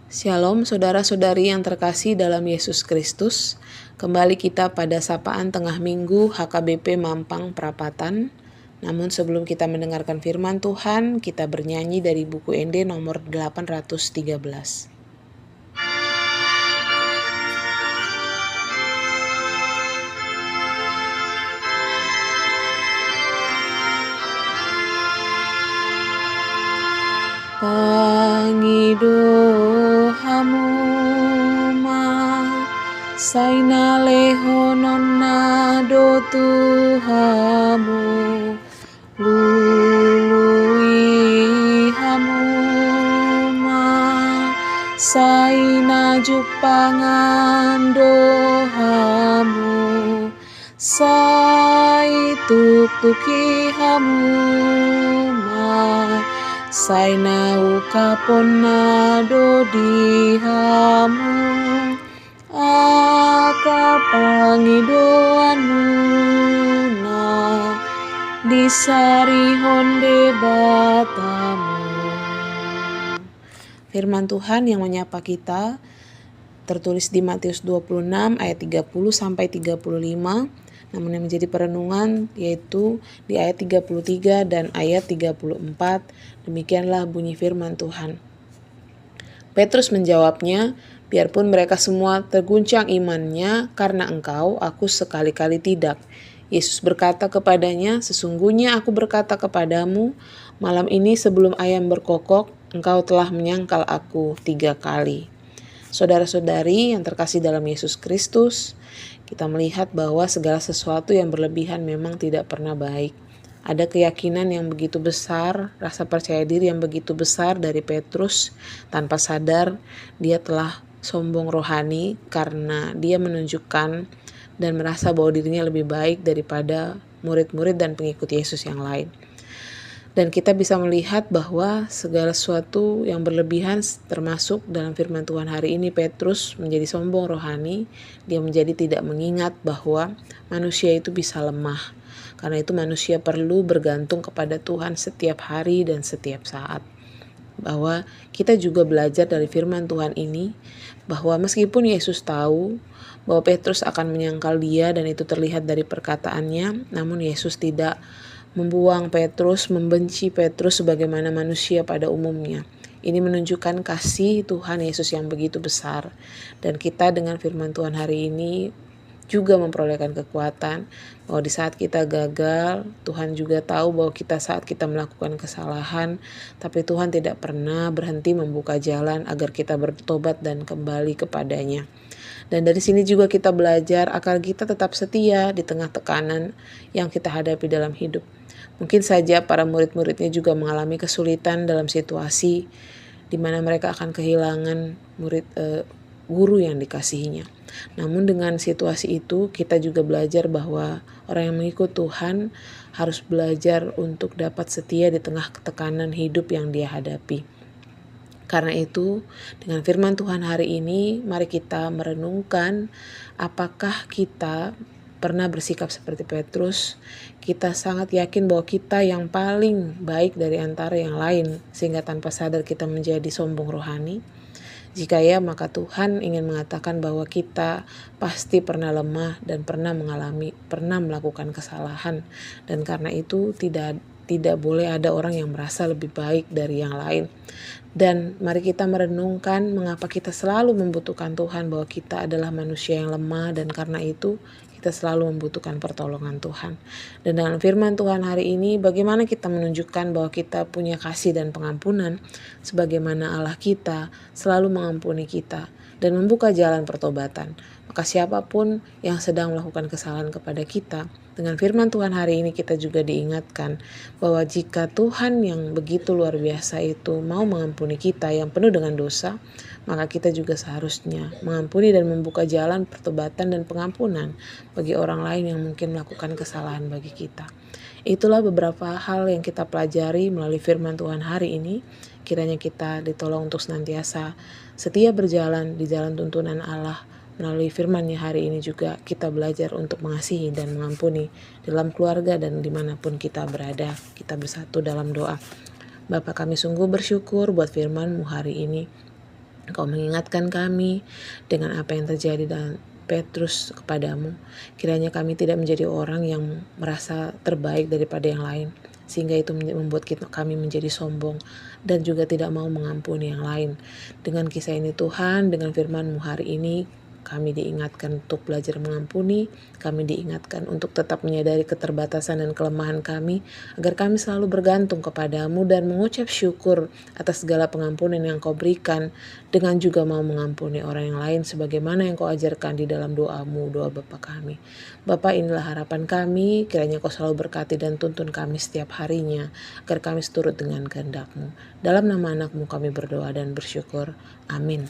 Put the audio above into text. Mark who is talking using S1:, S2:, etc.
S1: Shalom saudara-saudari yang terkasih dalam Yesus Kristus. Kembali kita pada sapaan tengah minggu HKBP Mampang Prapatan. Namun sebelum kita mendengarkan firman Tuhan, kita bernyanyi dari buku ND nomor 813. Pangido hamuma saina lehononna do Tuhamu lului hamuma saina jupangan dohamu sai tuk-tuki hamuma saina ukaponna dodihamu aka pangidoanuna disari honde batamu. Firman Tuhan yang menyapa kita tertulis di Matius 26 ayat 30 sampai 35. Namun yang menjadi perenungan yaitu di ayat 33 dan ayat 34. Demikianlah bunyi firman Tuhan. Petrus menjawabnya, biarpun mereka semua terguncang imannya karena engkau, aku sekali-kali tidak. Yesus berkata kepadanya, sesungguhnya aku berkata kepadamu, malam ini sebelum ayam berkokok, engkau telah menyangkal aku 3 kali. Saudara-saudari yang terkasih dalam Yesus Kristus, kita melihat bahwa segala sesuatu yang berlebihan memang tidak pernah baik. Ada keyakinan yang begitu besar, rasa percaya diri yang begitu besar dari Petrus, tanpa sadar dia telah sombong rohani karena dia menunjukkan dan merasa bahwa dirinya lebih baik daripada murid-murid dan pengikut Yesus yang lain. Dan kita bisa melihat bahwa segala sesuatu yang berlebihan termasuk dalam firman Tuhan hari ini Petrus menjadi sombong rohani. Dia menjadi tidak mengingat bahwa manusia itu bisa lemah. Karena itu manusia perlu bergantung kepada Tuhan setiap hari dan setiap saat. Bahwa kita juga belajar dari firman Tuhan ini bahwa meskipun Yesus tahu bahwa Petrus akan menyangkal dia dan itu terlihat dari perkataannya, namun Yesus tidak membuang Petrus, membenci Petrus sebagaimana manusia pada umumnya. Ini menunjukkan kasih Tuhan Yesus yang begitu besar. Dan kita dengan firman Tuhan hari ini juga memperolehkan kekuatan bahwa di saat kita gagal, Tuhan juga tahu bahwa saat kita melakukan kesalahan, tapi Tuhan tidak pernah berhenti membuka jalan agar kita bertobat dan kembali kepadanya. Dan dari sini juga kita belajar agar kita tetap setia di tengah tekanan yang kita hadapi dalam hidup. Mungkin saja para murid-muridnya juga mengalami kesulitan dalam situasi di mana mereka akan kehilangan guru yang dikasihinya. Namun dengan situasi itu kita juga belajar bahwa orang yang mengikut Tuhan harus belajar untuk dapat setia di tengah tekanan hidup yang dia hadapi. Karena itu dengan firman Tuhan hari ini mari kita merenungkan apakah kita pernah bersikap seperti Petrus. Kita sangat yakin bahwa kita yang paling baik dari antara yang lain sehingga tanpa sadar kita menjadi sombong rohani. Jika ya, maka Tuhan ingin mengatakan bahwa kita pasti pernah lemah dan pernah melakukan kesalahan. Dan karena itu tidak boleh ada orang yang merasa lebih baik dari yang lain. Dan mari kita merenungkan mengapa kita selalu membutuhkan Tuhan, bahwa kita adalah manusia yang lemah dan karena itu kita selalu membutuhkan pertolongan Tuhan. Dan dalam firman Tuhan hari ini bagaimana kita menunjukkan bahwa kita punya kasih dan pengampunan sebagaimana Allah kita selalu mengampuni kita dan membuka jalan pertobatan. Maka siapapun yang sedang melakukan kesalahan kepada kita, dengan firman Tuhan hari ini kita juga diingatkan bahwa jika Tuhan yang begitu luar biasa itu mau mengampuni kita yang penuh dengan dosa, maka kita juga seharusnya mengampuni dan membuka jalan pertobatan dan pengampunan bagi orang lain yang mungkin melakukan kesalahan bagi kita. Itulah beberapa hal yang kita pelajari melalui firman Tuhan hari ini. Kiranya kita ditolong untuk senantiasa setia berjalan di jalan tuntunan Allah. Melalui firman-Nya hari ini juga kita belajar untuk mengasihi dan mengampuni dalam keluarga dan dimanapun kita berada. Kita bersatu dalam doa. Bapa, kami sungguh bersyukur buat firman-Mu hari ini. Engkau mengingatkan kami dengan apa yang terjadi dan Petrus kepadamu. Kiranya kami tidak menjadi orang yang merasa terbaik daripada yang lain, sehingga itu membuat kami menjadi sombong dan juga tidak mau mengampuni yang lain. Dengan kisah ini Tuhan, dengan firman-Mu hari ini, kami diingatkan untuk belajar mengampuni, kami diingatkan untuk tetap menyadari keterbatasan dan kelemahan kami, agar kami selalu bergantung kepadamu dan mengucap syukur atas segala pengampunan yang Kau berikan, dengan juga mau mengampuni orang yang lain sebagaimana yang Kau ajarkan di dalam doa-Mu, doa Bapa kami. Bapa, inilah harapan kami, kiranya Kau selalu berkati dan tuntun kami setiap harinya, agar kami seturut dengan kehendak-Mu. Dalam nama anak-Mu kami berdoa dan bersyukur. Amin.